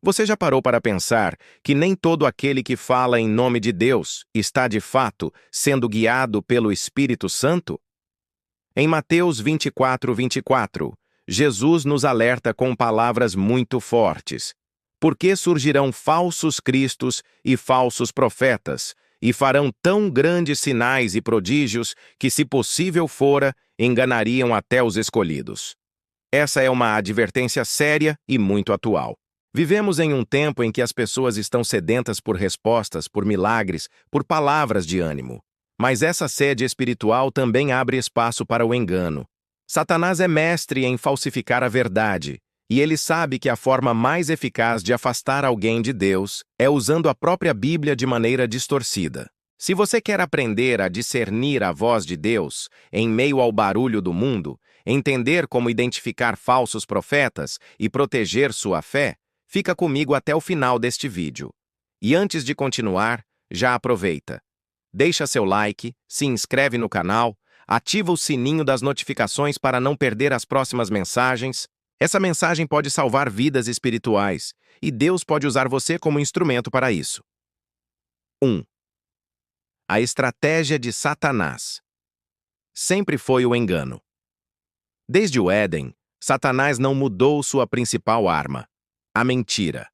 Você já parou para pensar que nem todo aquele que fala em nome de Deus está de fato sendo guiado pelo Espírito Santo? Em Mateus 24:24, Jesus nos alerta com palavras muito fortes. Porque surgirão falsos cristos e falsos profetas, e farão tão grandes sinais e prodígios que, se possível fora, enganariam até os escolhidos. Essa é uma advertência séria e muito atual. Vivemos em um tempo em que as pessoas estão sedentas por respostas, por milagres, por palavras de ânimo. Mas essa sede espiritual também abre espaço para o engano. Satanás é mestre em falsificar a verdade, e ele sabe que a forma mais eficaz de afastar alguém de Deus é usando a própria Bíblia de maneira distorcida. Se você quer aprender a discernir a voz de Deus em meio ao barulho do mundo, entender como identificar falsos profetas e proteger sua fé, fica comigo até o final deste vídeo. E antes de continuar, já aproveita. Deixa seu like, se inscreve no canal, ativa o sininho das notificações para não perder as próximas mensagens. Essa mensagem pode salvar vidas espirituais, e Deus pode usar você como instrumento para isso. 1. A estratégia de Satanás. Sempre foi o engano. Desde o Éden, Satanás não mudou sua principal arma, a mentira.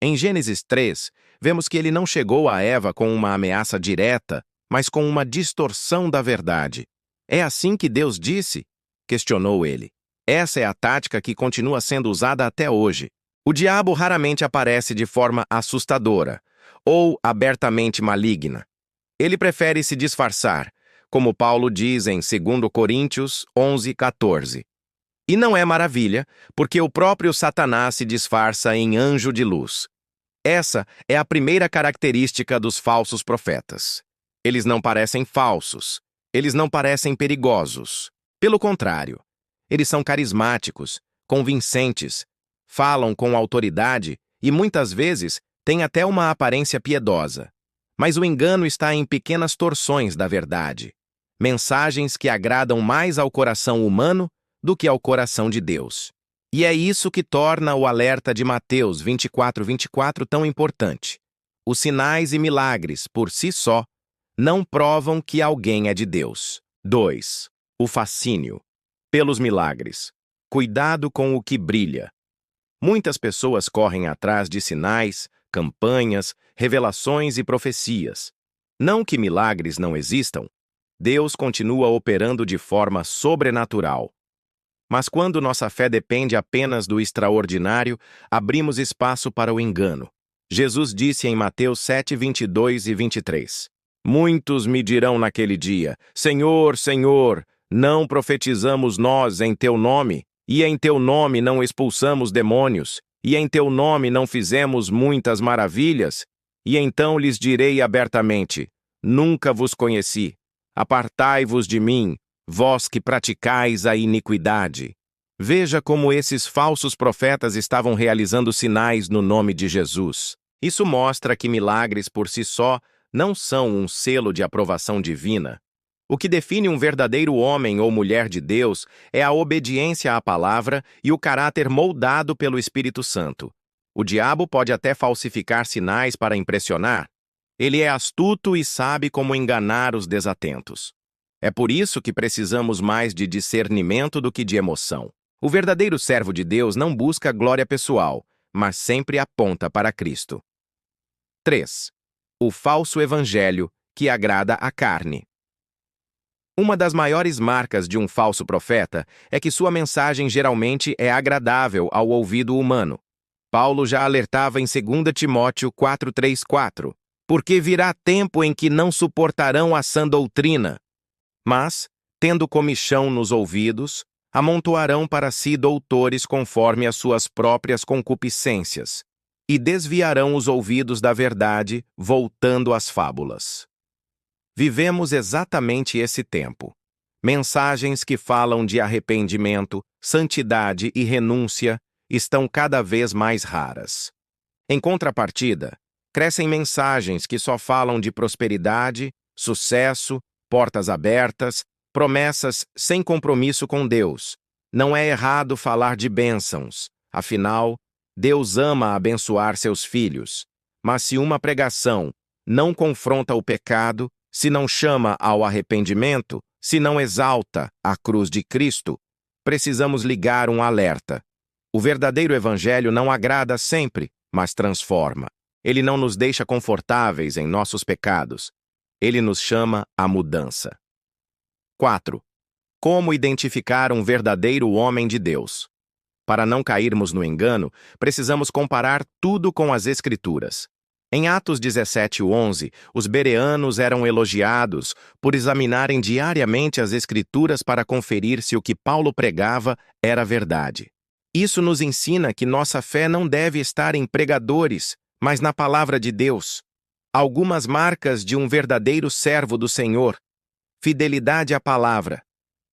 Em Gênesis 3, vemos que ele não chegou a Eva com uma ameaça direta, mas com uma distorção da verdade. É assim que Deus disse? Questionou ele. Essa é a tática que continua sendo usada até hoje. O diabo raramente aparece de forma assustadora ou abertamente maligna. Ele prefere se disfarçar, como Paulo diz em 2 Coríntios 11:14. E não é maravilha, porque o próprio Satanás se disfarça em anjo de luz. Essa é a primeira característica dos falsos profetas. Eles não parecem falsos, eles não parecem perigosos. Pelo contrário, eles são carismáticos, convincentes, falam com autoridade e muitas vezes têm até uma aparência piedosa. Mas o engano está em pequenas torções da verdade, mensagens que agradam mais ao coração humano do que ao coração de Deus. E é isso que torna o alerta de Mateus 24:24 tão importante. Os sinais e milagres, por si só, não provam que alguém é de Deus. 2. O fascínio. Pelos milagres. Cuidado com o que brilha. Muitas pessoas correm atrás de sinais, campanhas, revelações e profecias. Não que milagres não existam. Deus continua operando de forma sobrenatural. Mas quando nossa fé depende apenas do extraordinário, abrimos espaço para o engano. Jesus disse em Mateus 7:22 e 23. Muitos me dirão naquele dia, Senhor, Senhor, não profetizamos nós em teu nome, e em teu nome não expulsamos demônios, e em teu nome não fizemos muitas maravilhas? E então lhes direi abertamente, nunca vos conheci. Apartai-vos de mim, vós que praticais a iniquidade. Veja como esses falsos profetas estavam realizando sinais no nome de Jesus. Isso mostra que milagres por si só não são um selo de aprovação divina. O que define um verdadeiro homem ou mulher de Deus é a obediência à palavra e o caráter moldado pelo Espírito Santo. O diabo pode até falsificar sinais para impressionar. Ele é astuto e sabe como enganar os desatentos. É por isso que precisamos mais de discernimento do que de emoção. O verdadeiro servo de Deus não busca glória pessoal, mas sempre aponta para Cristo. 3. O falso evangelho que agrada a carne. Uma das maiores marcas de um falso profeta é que sua mensagem geralmente é agradável ao ouvido humano. Paulo já alertava em 2 Timóteo 4:3-4, porque virá tempo em que não suportarão a sã doutrina, mas, tendo comichão nos ouvidos, amontoarão para si doutores conforme as suas próprias concupiscências, e desviarão os ouvidos da verdade, voltando às fábulas. Vivemos exatamente esse tempo. Mensagens que falam de arrependimento, santidade e renúncia estão cada vez mais raras. Em contrapartida, crescem mensagens que só falam de prosperidade, sucesso, portas abertas, promessas sem compromisso com Deus. Não é errado falar de bênçãos, afinal, Deus ama abençoar seus filhos. Mas se uma pregação não confronta o pecado, se não chama ao arrependimento, se não exalta a cruz de Cristo, precisamos ligar um alerta. O verdadeiro evangelho não agrada sempre, mas transforma. Ele não nos deixa confortáveis em nossos pecados. Ele nos chama à mudança. 4. Como identificar um verdadeiro homem de Deus? Para não cairmos no engano, precisamos comparar tudo com as Escrituras. Em Atos 17:11, os bereanos eram elogiados por examinarem diariamente as Escrituras para conferir se o que Paulo pregava era verdade. Isso nos ensina que nossa fé não deve estar em pregadores, mas na palavra de Deus. Algumas marcas de um verdadeiro servo do Senhor: fidelidade à palavra.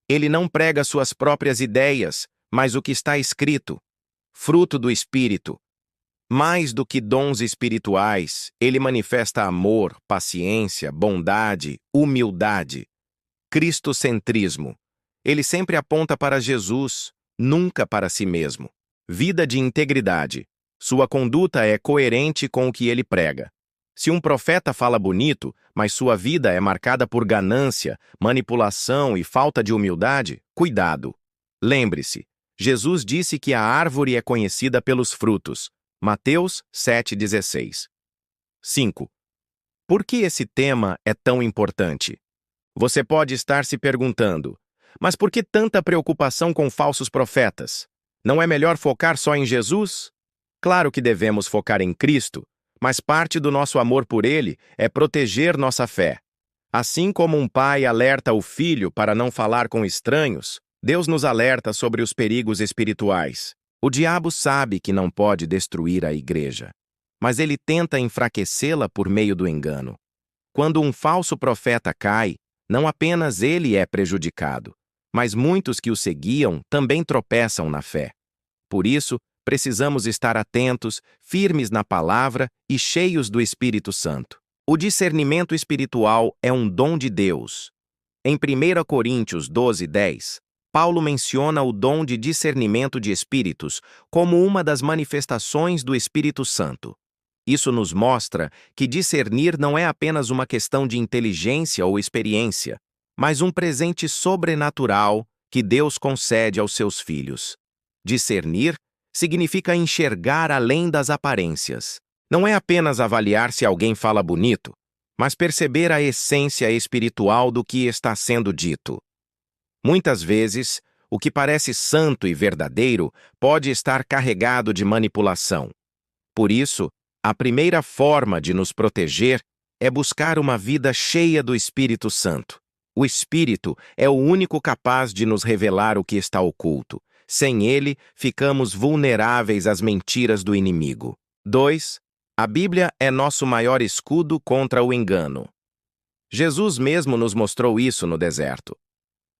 Ele não prega suas próprias ideias, mas o que está escrito. Fruto do Espírito. Mais do que dons espirituais, ele manifesta amor, paciência, bondade, humildade. Cristocentrismo. Ele sempre aponta para Jesus, nunca para si mesmo. Vida de integridade. Sua conduta é coerente com o que ele prega. Se um profeta fala bonito, mas sua vida é marcada por ganância, manipulação e falta de humildade, cuidado. Lembre-se, Jesus disse que a árvore é conhecida pelos frutos. Mateus 7,16. 5. Por que esse tema é tão importante? Você pode estar se perguntando, mas por que tanta preocupação com falsos profetas? Não é melhor focar só em Jesus? Claro que devemos focar em Cristo, mas parte do nosso amor por Ele é proteger nossa fé. Assim como um pai alerta o filho para não falar com estranhos, Deus nos alerta sobre os perigos espirituais. O diabo sabe que não pode destruir a igreja, mas ele tenta enfraquecê-la por meio do engano. Quando um falso profeta cai, não apenas ele é prejudicado, mas muitos que o seguiam também tropeçam na fé. Por isso, precisamos estar atentos, firmes na palavra e cheios do Espírito Santo. O discernimento espiritual é um dom de Deus. Em 1 Coríntios 12:10, Paulo menciona o dom de discernimento de espíritos como uma das manifestações do Espírito Santo. Isso nos mostra que discernir não é apenas uma questão de inteligência ou experiência, mas um presente sobrenatural que Deus concede aos seus filhos. Discernir significa enxergar além das aparências. Não é apenas avaliar se alguém fala bonito, mas perceber a essência espiritual do que está sendo dito. Muitas vezes, o que parece santo e verdadeiro pode estar carregado de manipulação. Por isso, a primeira forma de nos proteger é buscar uma vida cheia do Espírito Santo. O Espírito é o único capaz de nos revelar o que está oculto. Sem ele, ficamos vulneráveis às mentiras do inimigo. 2. A Bíblia é nosso maior escudo contra o engano. Jesus mesmo nos mostrou isso no deserto.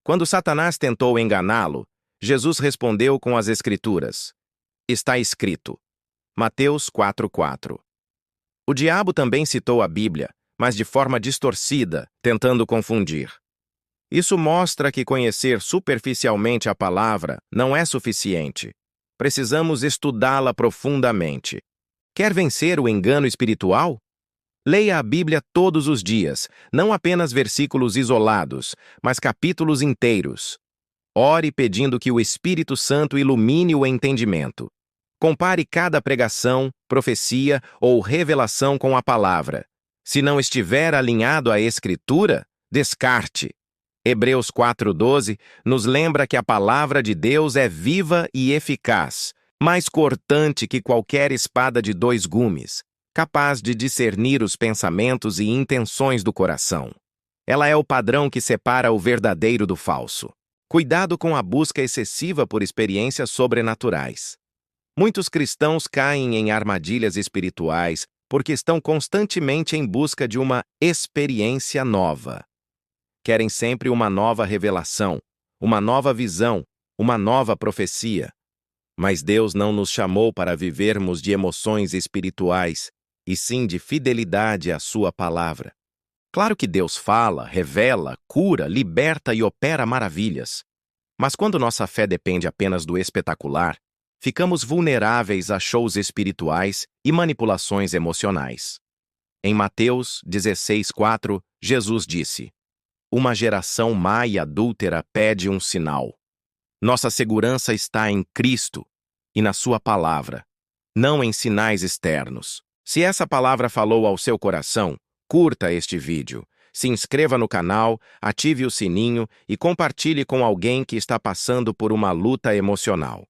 Quando Satanás tentou enganá-lo, Jesus respondeu com as Escrituras. Está escrito. Mateus 4:4. O diabo também citou a Bíblia, mas de forma distorcida, tentando confundir. Isso mostra que conhecer superficialmente a palavra não é suficiente. Precisamos estudá-la profundamente. Quer vencer o engano espiritual? Leia a Bíblia todos os dias, não apenas versículos isolados, mas capítulos inteiros. Ore pedindo que o Espírito Santo ilumine o entendimento. Compare cada pregação, profecia ou revelação com a palavra. Se não estiver alinhado à Escritura, descarte. Hebreus 4:12 nos lembra que a palavra de Deus é viva e eficaz, mais cortante que qualquer espada de 2 gumes, capaz de discernir os pensamentos e intenções do coração. Ela é o padrão que separa o verdadeiro do falso. Cuidado com a busca excessiva por experiências sobrenaturais. Muitos cristãos caem em armadilhas espirituais porque estão constantemente em busca de uma experiência nova. Querem sempre uma nova revelação, uma nova visão, uma nova profecia. Mas Deus não nos chamou para vivermos de emoções espirituais, e sim de fidelidade à sua palavra. Claro que Deus fala, revela, cura, liberta e opera maravilhas. Mas quando nossa fé depende apenas do espetacular, ficamos vulneráveis a shows espirituais e manipulações emocionais. Em Mateus 16:4, Jesus disse: Uma geração má e adúltera pede um sinal. Nossa segurança está em Cristo e na sua palavra, não em sinais externos. Se essa palavra falou ao seu coração, curta este vídeo, se inscreva no canal, ative o sininho e compartilhe com alguém que está passando por uma luta emocional.